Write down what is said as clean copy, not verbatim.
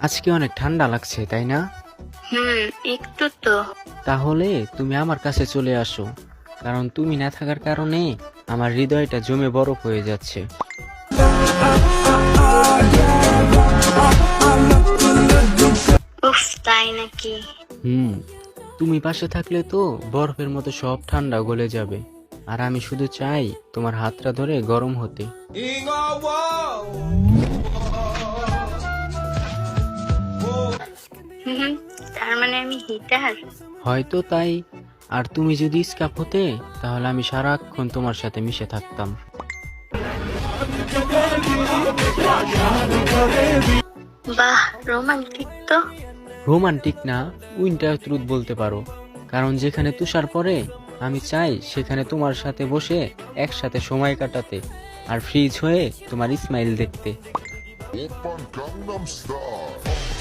আজকে অনেক ঠান্ডা লাগছে তাই না? হুম, একটু তো। তাহলে তুমি আমার কাছে চলে আসো, কারণ তুমি না থাকার কারণে আমার হৃদয়টা জমে বরফ হয়ে যাচ্ছে। উফ, তাই নাকি? হুম, তুমি পাশে থাকলে তো বরফের মতো সব ঠান্ডা গলে যাবে। আর আমি শুধু চাই তোমার হাতটা ধরে গরম হতে। হুম, তার মানে আমি হিটার? হয়তো তাই। আর তুমি যদি স্কাপ হতে, তাহলে আমি সারাক্ষণ তোমার সাথে মিশে থাকতাম। বাহ, রোমান্টিক তো। রোমান্টিক না, উইন্টার ট্রুথ বলতে পারো। কারণ যেখানে তুষার পড়ে, আমি চাই সেখানে তোমার সাথে বসে একসাথে সময় কাটাতে, আর ফ্রিজ হয়ে তোমার স্মাইল দেখতে। 오빤 강남스타일